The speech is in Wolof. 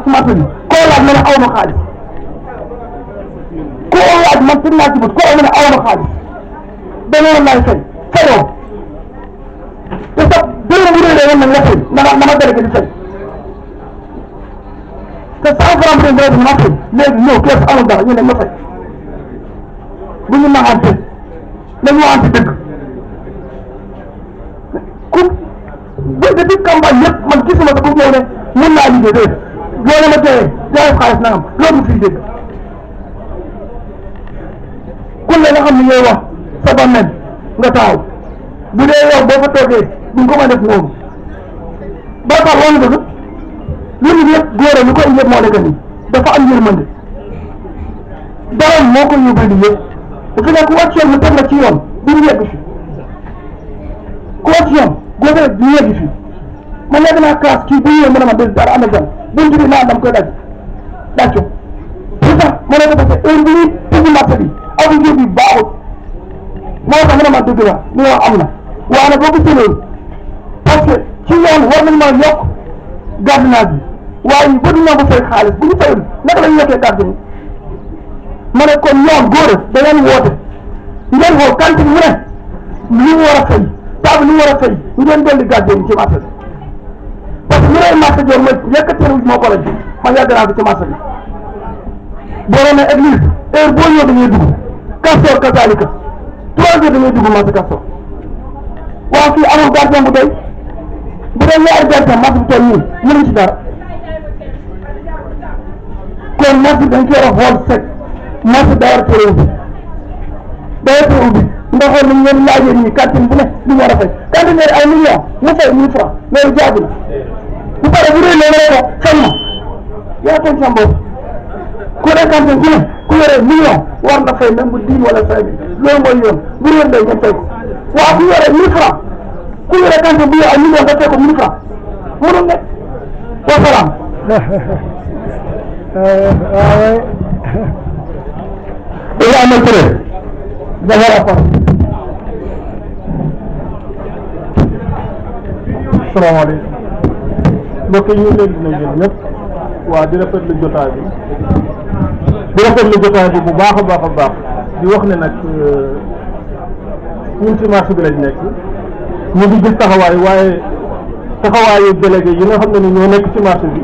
ci marché bi koo laaj ma ne aw ma xaalis koo laaj man tëj naa ci bët koo ma ne aw ma xaalis beneen laay fay fayoo te sax dërëm bu rëy la woon nag nga fay na ma délégué di fay te 100 francs bu dee ma fay léegi ñëw kees amul dara ñu ne ma fay bu ñu naxante dañu waxante dëgg ku bu depuis campagne yëpp man gisuma ko bu ñëw ne mën naa liggéey déedéet loolu ma teye jaay xaalis na am loolu fii dégg ku ne nga xam ne ñooy wax sa bàmmeel nga taxaw bu dee yow boo fa toogee duñ ko mën a def noonu ba tax wax nga dëgg lu ñu yëpp góor ñu koy yëpp moo nekk nii dafa am yërmande dara moo ko yóbbee nii yëpp bu fi nekk ku wàcc yoon mu teg la ci yoon du ñu yegg fi ku wàcc yoon góor du ñu yegg fi ma nekk naa classe kii bu ñëwee mën a ma des dara am na jàmm buñ jugee naa dam koy daj ko pour ça ma ne ko parce que heure bi ñuy tëj marché bi avenue bi baaxut moo tax mën a ma dëgg la li wax am na waaye nag boo ko jëlee parce que ci yoon war nañu mën a yokk gardiennage bi waaye ñu bëri ñoo ko fay xaalis bu ñu fayul naka la ñu yokkee gardien ma ne kon ñoom góor da ngeen woote ngeen woo cantine mu ne li mu war a fay table li mu war a fay ngeen dolli gardien yi ci marché bi parce que ñu lay marché joor mooy yëkkateeru moo ko lañ man yàgg naa ko ci marché bi boo doon ne église heure boo ñëw dañuy dugg Castor kazalika 3 heures dañuy dugg marché Castor waaw fii amul gardien bu doy bu dee ñaari gardien marché bi toll nii mënuñ ci dara kon marché dañ koy war a xool sec marché daa war a teel a ubbi daa war a teel a ubbi nga xool ni ñu leen laajee nii cantine bu ne li mu war a fay cantine ay millions mu fay 1000 francs loolu jaadu na bu pare bu dee léegi rek fay ma yaa tooñ sa bopp ku ne cantine bu ne ku yore million war na fay même bu 10 wala 5 loolu mooy yoon bu yoon day ngeen fay ko waaw ku yore 1000 francs ku yore cantine bu yore ay million nga fay ko 1000 francs mënul nekk wasalaam. Ibrahima Touré Zahra Fall. salaamaaleykum mbokk yi ñu ngi leen di nuyu ñëpp waa di rafetlu jotaay bi bu baax a baax a baax di wax ne nag ñun ci marché bi lañ nekk ñu ngi gis taxawaay waaye taxawaayu délégué yi nga xam ne ni ñoo nekk ci marché bi